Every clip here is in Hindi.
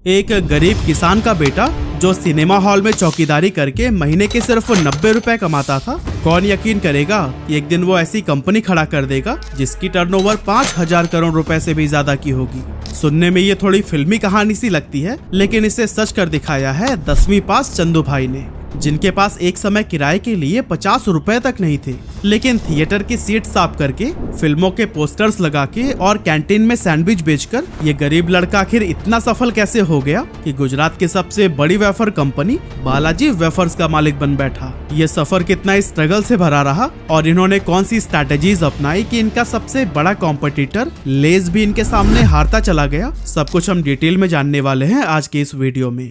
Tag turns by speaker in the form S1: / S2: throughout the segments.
S1: एक गरीब किसान का बेटा जो सिनेमा हॉल में चौकीदारी करके महीने के सिर्फ 90 रुपए कमाता था, कौन यकीन करेगा कि एक दिन वो ऐसी कंपनी खड़ा कर देगा जिसकी टर्नओवर 5,000 करोड़ रुपए से भी ज्यादा की होगी। सुनने में ये थोड़ी फिल्मी कहानी सी लगती है, लेकिन इसे सच कर दिखाया है 10वीं पास चंदू भाई ने, जिनके पास एक समय किराए के लिए 50 रुपए तक नहीं थे, लेकिन थिएटर की सीट साफ करके, फिल्मों के पोस्टर्स लगा के और कैंटीन में सैंडविच बेचकर ये गरीब लड़का आखिर इतना सफल कैसे हो गया कि गुजरात की सबसे बड़ी वेफर कंपनी बालाजी वेफर्स का मालिक बन बैठा। ये सफर कितना स्ट्रगल से भरा रहा और इन्होंने कौन सी स्ट्रैटेजीज अपनाई कि इनका सबसे बड़ा कॉम्पिटिटर लेज भी इनके सामने हारता चला गया, सब कुछ हम डिटेल में जानने वाले हैं आज के इस वीडियो में।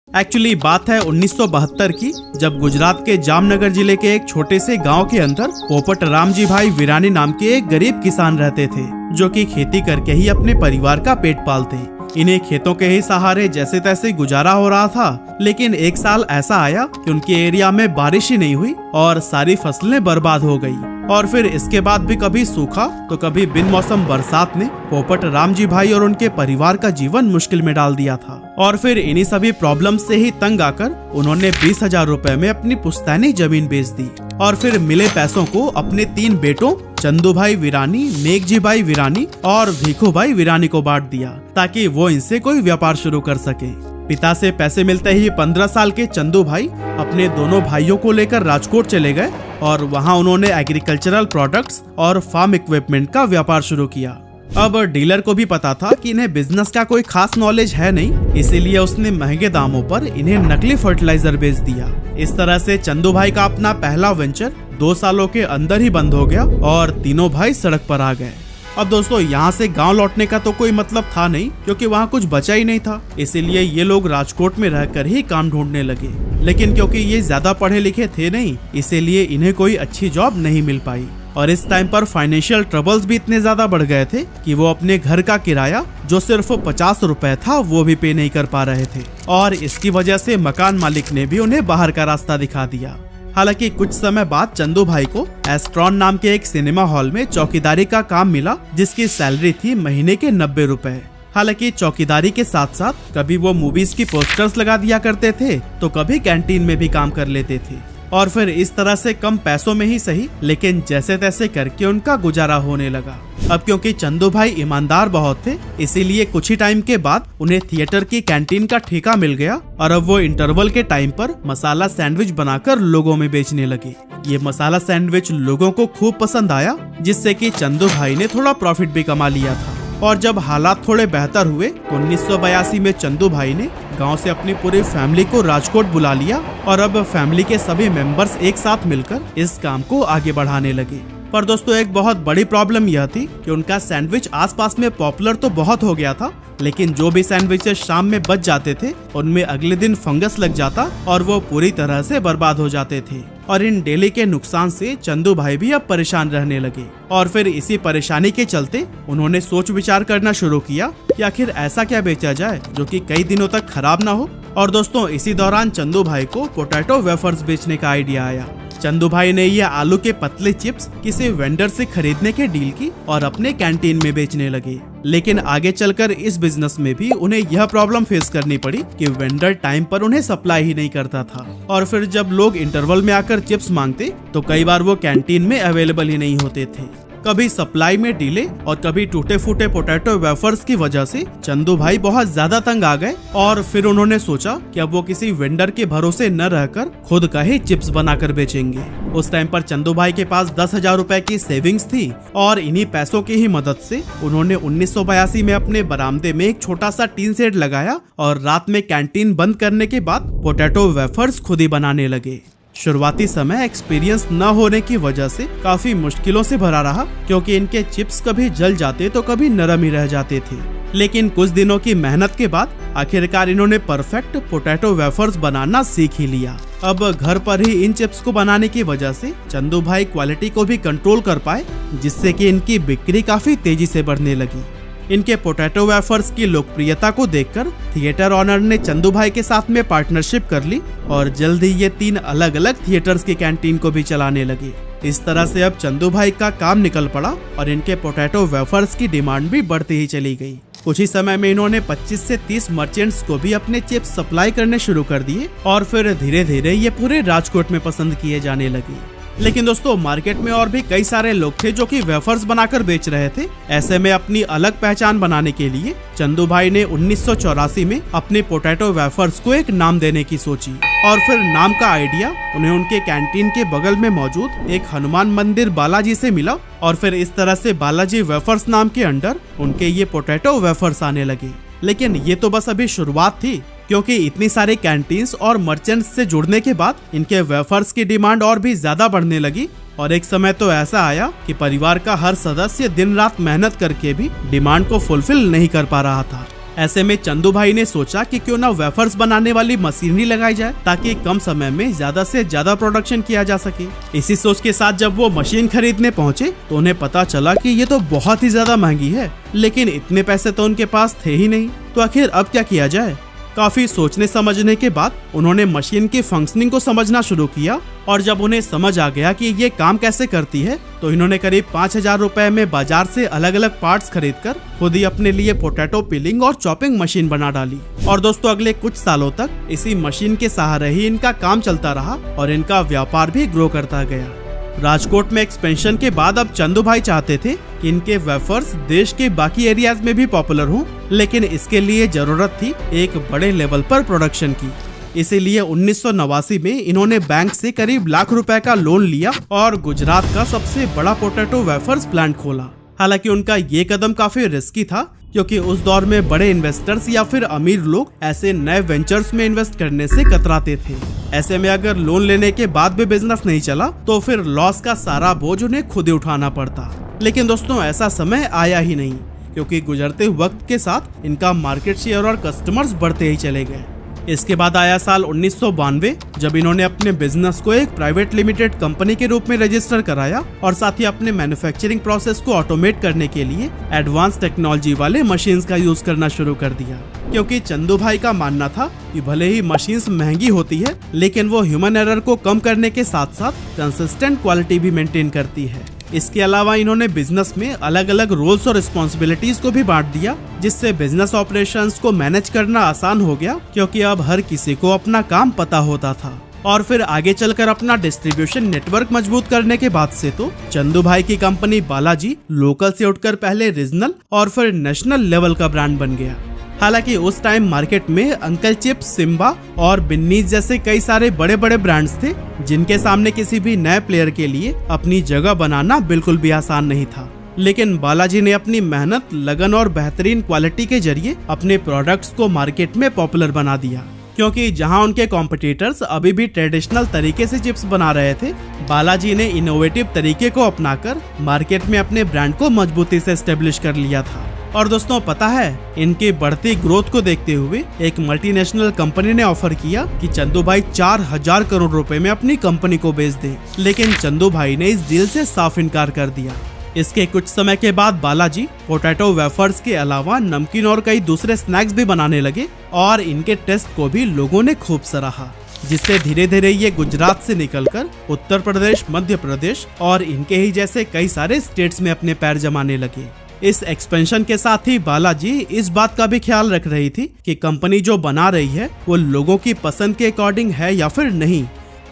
S1: एक्चुअली बात है 1972 की, जब गुजरात के जामनगर जिले के एक छोटे से गांव के अंदर पोपट रामजी भाई वीरानी नाम के एक गरीब किसान रहते थे, जो कि खेती करके ही अपने परिवार का पेट पालते। इन्हें खेतों के ही सहारे जैसे तैसे गुजारा हो रहा था, लेकिन एक साल ऐसा आया कि उनके एरिया में बारिश ही नहीं हुई और सारी फसलें बर्बाद हो गई। और फिर इसके बाद भी कभी सूखा तो कभी बिन मौसम बरसात ने पोपट रामजी भाई और उनके परिवार का जीवन मुश्किल में डाल दिया था। और फिर इन्हीं सभी प्रॉब्लम से ही तंग आकर उन्होंने 20,000 रुपए में अपनी पुश्तैनी जमीन बेच दी और फिर मिले पैसों को अपने 3 बेटों चंदू भाई वीरानी, नेकजी भाई वीरानी और भीखू भाई वीरानी को बांट दिया, ताकि वो इनसे कोई व्यापार शुरू कर सके। पिता से पैसे मिलते ही 15 साल के चंदू भाई अपने दोनों भाइयों को लेकर राजकोट चले गए और वहां उन्होंने एग्रीकल्चरल प्रोडक्ट्स और फार्म इक्विपमेंट का व्यापार शुरू किया। अब डीलर को भी पता था कि इन्हें बिजनेस का कोई खास नॉलेज है नहीं, इसीलिए उसने महंगे दामों पर इन्हें नकली फर्टिलाइजर बेच दिया। इस तरह से चंदू भाई का अपना पहला वेंचर 2 सालों के अंदर ही बंद हो गया और तीनों भाई सड़क पर आ गए। अब दोस्तों, यहाँ से गांव लौटने का तो कोई मतलब था नहीं, क्योंकि वहाँ कुछ बचा ही नहीं था, इसीलिए ये लोग राजकोट में रहकर ही काम ढूंढने लगे। लेकिन क्योंकि ये ज्यादा पढ़े लिखे थे नहीं, इसीलिए इन्हें कोई अच्छी जॉब नहीं मिल पाई। और इस टाइम पर फाइनेंशियल ट्रबल्स भी इतने ज्यादा बढ़ गए थे कि वो अपने घर का किराया जो सिर्फ 50 रुपए था वो भी पे नहीं कर पा रहे थे, और इसकी वजह से मकान मालिक ने भी उन्हें बाहर का रास्ता दिखा दिया। हालांकि कुछ समय बाद चंदू भाई को एस्ट्रॉन नाम के एक सिनेमा हॉल में चौकीदारी का काम मिला, जिसकी सैलरी थी महीने के 90 रुपए। हालांकि चौकीदारी के साथ साथ कभी वो मूवीज की पोस्टर्स लगा दिया करते थे तो कभी कैंटीन में भी काम कर लेते थे, और फिर इस तरह से कम पैसों में ही सही, लेकिन जैसे तैसे करके उनका गुजारा होने लगा। अब क्योंकि चंदू भाई ईमानदार बहुत थे, इसीलिए कुछ ही टाइम के बाद उन्हें थिएटर की कैंटीन का ठेका मिल गया और अब वो इंटरवल के टाइम पर मसाला सैंडविच बनाकर लोगों में बेचने लगे। ये मसाला सैंडविच लोगों को खूब पसंद आया, जिससे कि चंदू भाई ने थोड़ा प्रॉफिट भी कमा लिया था। और जब हालात थोड़े बेहतर हुए, 1982 में चंदू भाई ने गांव से अपनी पूरी फैमिली को राजकोट बुला लिया और अब फैमिली के सभी मेंबर्स एक साथ मिलकर इस काम को आगे बढ़ाने लगे। पर दोस्तों, एक बहुत बड़ी प्रॉब्लम यह थी कि उनका सैंडविच आसपास में पॉपुलर तो बहुत हो गया था, लेकिन जो भी सैंडविचेस शाम में बच जाते थे उनमें अगले दिन फंगस लग जाता और वो पूरी तरह से बर्बाद हो जाते थे। और इन डेली के नुकसान से चंदू भाई भी अब परेशान रहने लगे और फिर इसी परेशानी के चलते उन्होंने सोच विचार करना शुरू किया कि आखिर ऐसा क्या बेचा जाए जो कि कई दिनों तक खराब ना हो। और दोस्तों, इसी दौरान चंदू भाई को पोटैटो वेफर्स बेचने का आइडिया आया। चंदू भाई ने ये आलू के पतले चिप्स किसी वेंडर से खरीदने के डील की और अपने कैंटीन में बेचने लगे। लेकिन आगे चलकर इस बिजनेस में भी उन्हें यह प्रॉब्लम फेस करनी पड़ी कि वेंडर टाइम पर उन्हें सप्लाई ही नहीं करता था, और फिर जब लोग इंटरवल में आकर चिप्स मांगते तो कई बार वो कैंटीन में अवेलेबल ही नहीं होते थे। कभी सप्लाई में डिले और कभी टूटे फूटे पोटैटो वेफर्स की वजह से चंदू भाई बहुत ज्यादा तंग आ गए और फिर उन्होंने सोचा कि अब वो किसी वेंडर के भरोसे न रहकर खुद का ही चिप्स बनाकर बेचेंगे। उस टाइम पर चंदू भाई के पास 10,000 रुपए की सेविंग्स थी और इन्हीं पैसों की ही मदद से उन्होंने 1982 में अपने बरामदे में एक छोटा सा टीन शेड लगाया और रात में कैंटीन बंद करने के बाद पोटैटो वेफर्स खुद ही बनाने लगे। शुरुआती समय एक्सपीरियंस न होने की वजह से काफी मुश्किलों से भरा रहा, क्योंकि इनके चिप्स कभी जल जाते तो कभी नरम ही रह जाते थे। लेकिन कुछ दिनों की मेहनत के बाद आखिरकार इन्होंने परफेक्ट पोटैटो वेफर्स बनाना सीख ही लिया। अब घर पर ही इन चिप्स को बनाने की वजह से चंदू भाई क्वालिटी को भी कंट्रोल कर पाए, जिससे कि इनकी बिक्री काफी तेजी से बढ़ने लगी। इनके पोटैटो वेफर्स की लोकप्रियता को देखकर थिएटर ऑनर ने चंदू भाई के साथ में पार्टनरशिप कर ली और जल्द ही ये 3 अलग अलग थिएटर्स की कैंटीन को भी चलाने लगे। इस तरह से अब चंदू भाई का काम निकल पड़ा और इनके पोटैटो वेफर्स की डिमांड भी बढ़ती ही चली गई। कुछ ही समय में इन्होंने 25 से 30 मर्चेंट्स को भी अपने चिप्स सप्लाई करने शुरू कर दिए और फिर धीरे धीरे ये पूरे राजकोट में पसंद किए जाने लगे। लेकिन दोस्तों मार्केट में और भी कई सारे लोग थे जो कि वेफर्स बनाकर बेच रहे थे। ऐसे में अपनी अलग पहचान बनाने के लिए चंदू भाई ने 1984 में अपने पोटैटो वेफर्स को एक नाम देने की सोची और फिर नाम का आइडिया उन्हें उनके कैंटीन के बगल में मौजूद एक हनुमान मंदिर बालाजी से मिला और फिर इस तरह से बालाजी वेफर्स नाम के अंडर उनके ये पोटैटो वेफर्स आने लगे। लेकिन ये तो बस अभी शुरुआत थी, क्योंकि इतनी सारी कैंटीन्स और मर्चेंट्स से जुड़ने के बाद इनके वेफर्स की डिमांड और भी ज्यादा बढ़ने लगी और एक समय तो ऐसा आया कि परिवार का हर सदस्य दिन रात मेहनत करके भी डिमांड को फुलफिल नहीं कर पा रहा था। ऐसे में चंदू भाई ने सोचा कि क्यों ना वेफर्स बनाने वाली मशीनरी लगाई जाए ताकि कम समय में ज्यादा से ज्यादा प्रोडक्शन किया जा सके। इसी सोच के साथ जब वो मशीन खरीदने पहुंचे तो उन्हें पता चला कि ये तो बहुत ही ज्यादा महंगी है, लेकिन इतने पैसे तो उनके पास थे ही नहीं। तो आखिर अब क्या किया जाए? काफी सोचने समझने के बाद उन्होंने मशीन की फंक्शनिंग को समझना शुरू किया और जब उन्हें समझ आ गया कि ये काम कैसे करती है तो इन्होंने करीब 5000 रुपए में बाजार से अलग अलग पार्ट्स खरीदकर खुद ही अपने लिए पोटैटो पिलिंग और चॉपिंग मशीन बना डाली। और दोस्तों अगले कुछ सालों तक इसी मशीन के सहारे ही इनका काम चलता रहा और इनका व्यापार भी ग्रो करता गया। राजकोट में एक्सपेंशन के बाद अब चंदू भाई चाहते थे कि इनके वेफर्स देश के बाकी एरियाज में भी पॉपुलर हों, लेकिन इसके लिए जरूरत थी एक बड़े लेवल पर प्रोडक्शन की। इसीलिए 1989 में इन्होंने बैंक से करीब लाख रुपए का लोन लिया और गुजरात का सबसे बड़ा पोटैटो वेफर्स प्लांट खोला। हालांकि उनका ये कदम काफी रिस्की था, क्योंकि उस दौर में बड़े इन्वेस्टर्स या फिर अमीर लोग ऐसे नए वेंचर्स में इन्वेस्ट करने से कतराते थे। ऐसे में अगर लोन लेने के बाद भी बिजनेस नहीं चला तो फिर लॉस का सारा बोझ उन्हें खुद ही उठाना पड़ता। लेकिन दोस्तों ऐसा समय आया ही नहीं, क्योंकि गुजरते वक्त के साथ इनका मार्केट शेयर और कस्टमर्स बढ़ते ही चले गए। इसके बाद आया साल 1992, जब इन्होंने अपने बिजनेस को एक प्राइवेट लिमिटेड कंपनी के रूप में रजिस्टर कराया और साथ ही अपने मैन्युफैक्चरिंग प्रोसेस को ऑटोमेट करने के लिए एडवांस टेक्नोलॉजी वाले मशीन्स का यूज करना शुरू कर दिया। क्योंकि चंदू भाई का मानना था कि भले ही मशीन्स महंगी होती है, लेकिन वो ह्यूमन एरर को कम करने के साथ साथ कंसिस्टेंट क्वालिटी भी मेंटेन करती है। इसके अलावा इन्होंने बिजनेस में अलग अलग रोल्स और रिस्पॉन्सिबिलिटीज को भी बांट दिया, जिससे बिजनेस ऑपरेशंस को मैनेज करना आसान हो गया, क्योंकि अब हर किसी को अपना काम पता होता था। और फिर आगे चलकर अपना डिस्ट्रीब्यूशन नेटवर्क मजबूत करने के बाद से तो चंदू भाई की कंपनी बालाजी लोकल से उठकर पहले रीजनल और फिर नेशनल लेवल का ब्रांड बन गया। हालांकि उस टाइम मार्केट में अंकल चिप्स, सिम्बा और बिन्नीज जैसे कई सारे बड़े बड़े ब्रांड्स थे, जिनके सामने किसी भी नए प्लेयर के लिए अपनी जगह बनाना बिल्कुल भी आसान नहीं था। लेकिन बालाजी ने अपनी मेहनत, लगन और बेहतरीन क्वालिटी के जरिए अपने प्रोडक्ट्स को मार्केट में पॉपुलर बना दिया। क्योंकि जहां उनके कॉम्पिटिटर्स अभी भी ट्रेडिशनल तरीके से चिप्स बना रहे थे, बालाजी ने इनोवेटिव तरीके को अपनाकर मार्केट में अपने ब्रांड को मजबूती से एस्टेब्लिश कर लिया था। और दोस्तों पता है, इनकी बढ़ती ग्रोथ को देखते हुए एक मल्टीनेशनल कंपनी ने ऑफर किया कि चंदू भाई 4000 करोड़ रुपए में अपनी कंपनी को बेच दें, लेकिन चंदू भाई ने इस डील से साफ इनकार कर दिया। इसके कुछ समय के बाद बालाजी पोटैटो वेफर्स के अलावा नमकीन और कई दूसरे स्नैक्स भी बनाने लगे और इनके टेस्ट को भी लोगों ने खूब सराहा, जिससे धीरे धीरे ये गुजरात से निकलकर उत्तर प्रदेश, मध्य प्रदेश और इनके ही जैसे कई सारे स्टेट्स में अपने पैर जमाने लगे। इस एक्सपेंशन के साथ ही बालाजी इस बात का भी ख्याल रख रही थी कि कंपनी जो बना रही है वो लोगों की पसंद के अकॉर्डिंग है या फिर नहीं,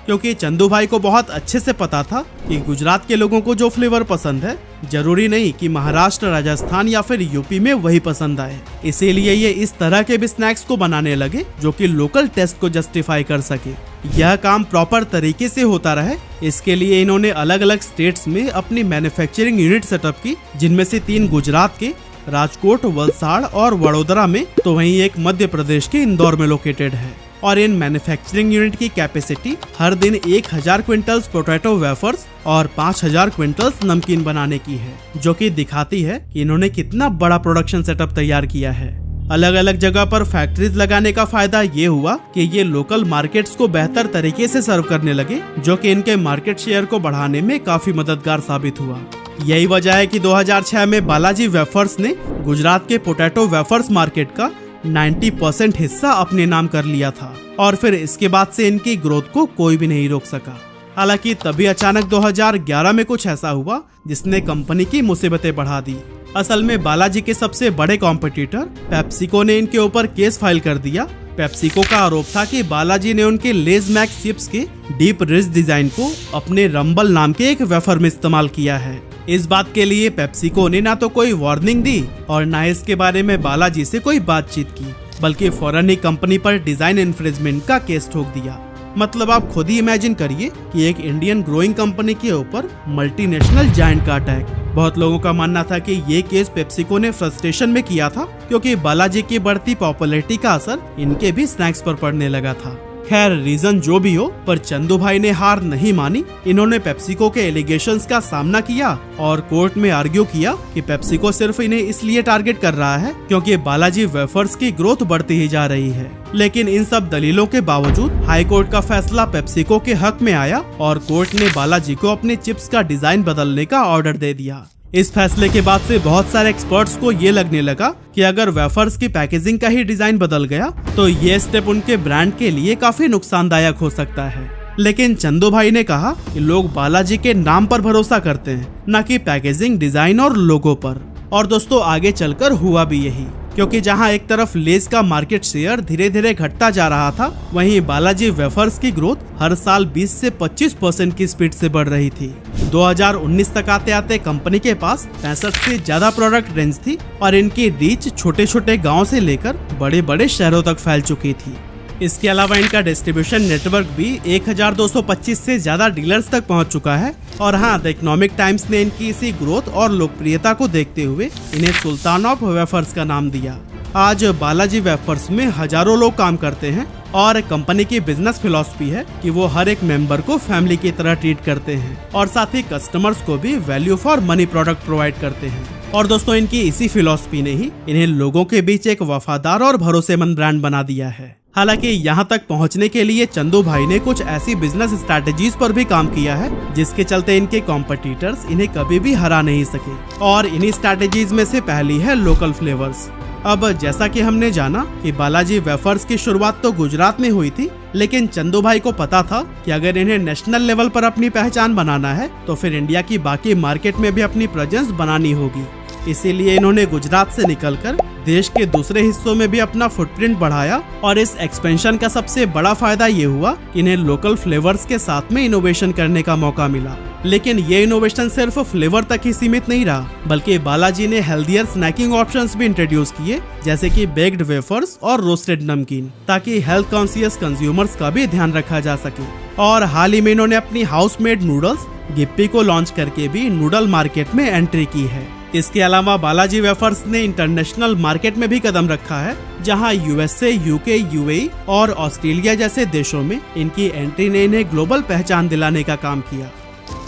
S1: क्योंकि चंदू भाई को बहुत अच्छे से पता था कि गुजरात के लोगों को जो फ्लेवर पसंद है जरूरी नहीं कि महाराष्ट्र, राजस्थान या फिर यूपी में वही पसंद आए। इसीलिए ये इस तरह के भी स्नैक्स को बनाने लगे जो कि लोकल टेस्ट को जस्टिफाई कर सके। यह काम प्रॉपर तरीके से होता रहे, इसके लिए इन्होंने अलग अलग स्टेट्स में अपनी मैन्युफैक्चरिंग यूनिट सेटअप की, जिनमें से 3 गुजरात के, राजकोट, वलसाड़ और वडोदरा में, तो वहीं एक मध्य प्रदेश के इंदौर में लोकेटेड है। और इन मैन्युफैक्चरिंग यूनिट की कैपेसिटी हर दिन 1000 क्विंटल्स पोटैटो वेफर्स और 5000 क्विंटल्स नमकीन बनाने की है, जो कि दिखाती है कि इन्होंने कितना बड़ा प्रोडक्शन सेटअप तैयार किया है। अलग अलग जगह पर फैक्ट्रीज लगाने का फायदा ये हुआ कि ये लोकल मार्केट्स को बेहतर तरीके से सर्व करने लगे, जो कि इनके मार्केट शेयर को बढ़ाने में काफी मददगार साबित हुआ। यही वजह है कि 2006 में बालाजी वेफर्स ने गुजरात के पोटैटो वेफर्स मार्केट का 90% हिस्सा अपने नाम कर लिया था और फिर इसके बाद से इनकी ग्रोथ को कोई भी नहीं रोक सका। हालांकि तभी अचानक 2011 में कुछ ऐसा हुआ जिसने कंपनी की मुसीबतें बढ़ा दी, असल में बालाजी के सबसे बड़े कॉम्पिटिटर पेप्सिको ने इनके ऊपर केस फाइल कर दिया। पेप्सिको का आरोप था कि बालाजी ने उनके लेज मैक्स चिप्स के डीप रिच डिजाइन को अपने रंबल नाम के एक वेफर में इस्तेमाल किया है। इस बात के लिए पेप्सिको ने ना तो कोई वार्निंग दी और ना इसके बारे में बालाजी से कोई बातचीत की, बल्कि फौरन ही कंपनी पर डिजाइन इन्फ्रिंजमेंट का केस ठोक दिया। मतलब आप खुद ही इमेजिन करिए कि एक इंडियन ग्रोइंग कंपनी के ऊपर मल्टीनेशनल जायंट का अटैक। बहुत लोगों का मानना था कि ये केस पेप्सिको ने फ्रस्ट्रेशन में किया था, क्योंकि बालाजी की बढ़ती पॉपुलैरिटी का असर इनके भी स्नैक्स पर पड़ने लगा था। खैर रीजन जो भी हो, पर चंदू भाई ने हार नहीं मानी। इन्होंने पेप्सिको के एलिगेशंस का सामना किया और कोर्ट में आर्ग्यू किया कि पेप्सिको सिर्फ इन्हें इसलिए टारगेट कर रहा है क्योंकि बालाजी वेफर्स की ग्रोथ बढ़ती ही जा रही है। लेकिन इन सब दलीलों के बावजूद हाई कोर्ट का फैसला पेप्सिको के हक में आया और कोर्ट ने बालाजी को अपने चिप्स का डिजाइन बदलने का ऑर्डर दे दिया। इस फैसले के बाद से बहुत सारे एक्सपर्ट्स को ये लगने लगा कि अगर वेफर्स की पैकेजिंग का ही डिजाइन बदल गया तो ये स्टेप उनके ब्रांड के लिए काफी नुकसानदायक हो सकता है। लेकिन चंदू भाई ने कहा कि लोग बालाजी के नाम पर भरोसा करते हैं, न कि पैकेजिंग, डिजाइन और लोगो पर। और दोस्तों आगे चलकर हुआ भी यही, क्योंकि जहां एक तरफ लेज का मार्केट शेयर धीरे धीरे घटता जा रहा था, वहीं बालाजी वेफर्स की ग्रोथ हर साल 20 से 25% की स्पीड से बढ़ रही थी। 2019 तक आते आते कंपनी के पास 65 से ज्यादा प्रोडक्ट रेंज थी और इनकी रीच छोटे छोटे गाँव से लेकर बड़े बड़े शहरों तक फैल चुकी थी। इसके अलावा इनका डिस्ट्रीब्यूशन नेटवर्क भी 1225 से ज्यादा डीलर्स तक पहुंच चुका है। और हाँ, द इकोनॉमिक टाइम्स ने इनकी इसी ग्रोथ और लोकप्रियता को देखते हुए इन्हें सुल्तान ऑफ वेफर्स का नाम दिया। आज बालाजी वेफर्स में हजारों लोग काम करते हैं और कंपनी की बिजनेस फिलॉसफी है कि वो हर एक मेंबर को फैमिली की तरह ट्रीट करते हैं और साथ ही कस्टमर्स को भी value for money product provide करते हैं। और दोस्तों इनकी इसी फिलॉसफी ने ही इन्हें लोगों के बीच एक वफादार और भरोसेमंद ब्रांड बना दिया है। हालांकि यहाँ तक पहुँचने के लिए चंदू भाई ने कुछ ऐसी बिजनेस स्ट्रैटेजीज पर भी काम किया है जिसके चलते इनके कॉम्पिटिटर्स इन्हें कभी भी हरा नहीं सके। और इन्हीं स्ट्रैटेजीज में से पहली है लोकल फ्लेवर्स। अब जैसा कि हमने जाना कि बालाजी वेफर्स की शुरुआत तो गुजरात में हुई थी, लेकिन चंदू भाई को पता था कि अगर इन्हें नेशनल लेवल पर अपनी पहचान बनाना है तो फिर इंडिया की बाकी मार्केट में भी अपनी प्रेजेंस बनानी होगी। इसीलिए इन्होंने गुजरात से निकलकर देश के दूसरे हिस्सों में भी अपना फुटप्रिंट बढ़ाया। और इस एक्सपेंशन का सबसे बड़ा फायदा ये हुआ कि इन्हें लोकल फ्लेवर्स के साथ में इनोवेशन करने का मौका मिला। लेकिन ये इनोवेशन सिर्फ फ्लेवर तक ही सीमित नहीं रहा, बल्कि बालाजी ने हेल्दियर स्नैकिंग ऑप्शंस भी इंट्रोड्यूस किए, जैसे कि बेक्ड वेफर्स और रोस्टेड नमकीन, ताकि हेल्थ कॉन्शियस कंज्यूमर्स का भी ध्यान रखा जा सके। और हाल ही में इन्होंने अपनी हाउस मेड नूडल्स गिप्पी को लॉन्च करके भी नूडल मार्केट में एंट्री की है। इसके अलावा बालाजी वेफर्स ने इंटरनेशनल मार्केट में भी कदम रखा है, जहां यूएसए, यूके, यूएई और ऑस्ट्रेलिया जैसे देशों में इनकी एंट्री ने इन्हें ग्लोबल पहचान दिलाने का काम किया।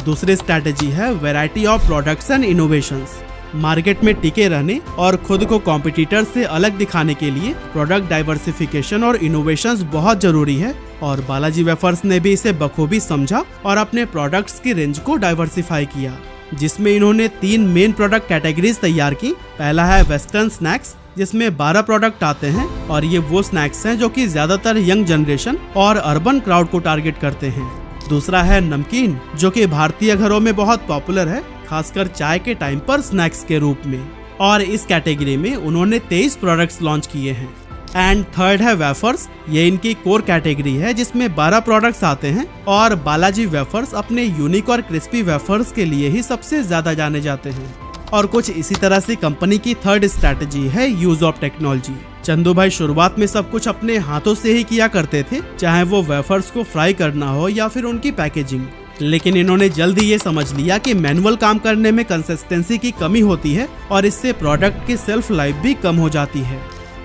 S1: दूसरी स्ट्रैटेजी है variety of products and innovations. Market में टिके रहने और खुद को कॉम्पिटिटर से अलग दिखाने के लिए प्रोडक्ट डाइवर्सिफिकेशन और इनोवेशंस बहुत जरूरी है। और बालाजी वेफर्स ने भी इसे बखूबी समझा और अपने प्रोडक्ट्स की रेंज को डाइवर्सिफाई किया, जिसमें इन्होंने 3 मेन प्रोडक्ट कैटेगरीज तैयार की। पहला है वेस्टर्न स्नैक्स, जिसमें 12 प्रोडक्ट आते हैं और ये वो स्नैक्स हैं जो कि ज्यादातर यंग जनरेशन और अर्बन क्राउड को टारगेट करते हैं। दूसरा है नमकीन, जो कि भारतीय घरों में बहुत पॉपुलर है, खासकर चाय के टाइम पर स्नैक्स के रूप में। और इस कैटेगरी में उन्होंने 23 प्रोडक्ट्स लॉन्च किए हैं। एंड थर्ड है वेफर्स, ये इनकी कोर कैटेगरी है जिसमें 12 प्रोडक्ट्स आते हैं। और बालाजी वेफर्स अपने यूनिक और क्रिस्पी वेफर्स के लिए ही सबसे ज्यादा जाने जाते हैं। और कुछ इसी तरह से कंपनी की थर्ड स्ट्रैटेजी है यूज ऑफ टेक्नोलॉजी। चंदू भाई शुरुआत में सब कुछ अपने हाथों से ही किया करते थे, चाहे वो वेफर्स को फ्राई करना हो या फिर उनकी पैकेजिंग। लेकिन इन्होंने जल्दी ये समझ लिया कि मैनुअल काम करने में कंसिस्टेंसी की कमी होती है और इससे प्रोडक्ट की सेल्फ लाइफ भी कम हो जाती है।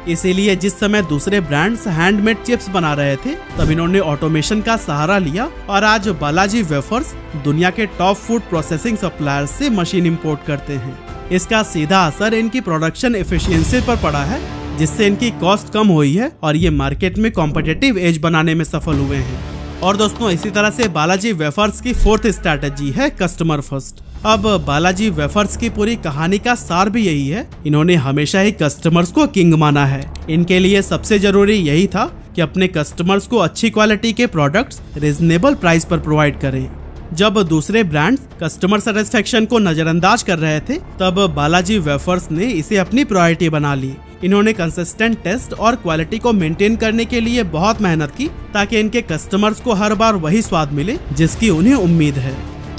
S1: इसीलिए जिस समय दूसरे ब्रांड्स हैंडमेड चिप्स बना रहे थे, तब इन्होंने ऑटोमेशन का सहारा लिया और आज बालाजी वेफर्स दुनिया के टॉप फूड प्रोसेसिंग सप्लायर्स से मशीन इंपोर्ट करते हैं। इसका सीधा असर इनकी प्रोडक्शन एफिशिएंसी पर पड़ा है, जिससे इनकी कॉस्ट कम हुई है और ये मार्केट में कॉम्पिटिटिव एज बनाने में सफल हुए हैं। और दोस्तों इसी तरह से बालाजी वेफर्स की फोर्थ स्ट्रैटेजी है कस्टमर फर्स्ट। अब बालाजी वेफर्स की पूरी कहानी का सार भी यही है, इन्होंने हमेशा ही कस्टमर्स को किंग माना है। इनके लिए सबसे जरूरी यही था कि अपने कस्टमर्स को अच्छी क्वालिटी के प्रोडक्ट्स रीजनेबल प्राइस पर प्रोवाइड करें। जब दूसरे ब्रांड्स कस्टमर सेटिस्फेक्शन को नजरअंदाज कर रहे थे, तब बालाजी वेफर्स ने इसे अपनी प्रायोरिटी बना ली। इन्होंने कंसिस्टेंट टेस्ट और क्वालिटी को मेंटेन करने के लिए बहुत मेहनत की, ताकि इनके कस्टमर्स को हर बार वही स्वाद मिले जिसकी उन्हें उम्मीद है।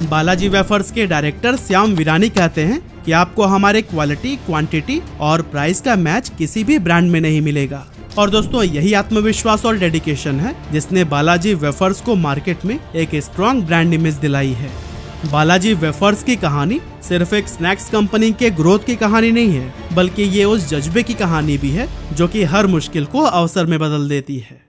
S1: बालाजी वेफर्स के डायरेक्टर श्याम वीरानी कहते हैं कि आपको हमारे क्वालिटी, क्वांटिटी और प्राइस का मैच किसी भी ब्रांड में नहीं मिलेगा। और दोस्तों, यही आत्मविश्वास और डेडिकेशन है जिसने बालाजी वेफर्स को मार्केट में एक स्ट्रॉन्ग ब्रांड इमेज दिलाई है। बालाजी वेफर्स की कहानी सिर्फ एक स्नैक्स कंपनी के ग्रोथ की कहानी नहीं है, बल्कि ये उस जज्बे की कहानी भी है जो कि हर मुश्किल को अवसर में बदल देती है।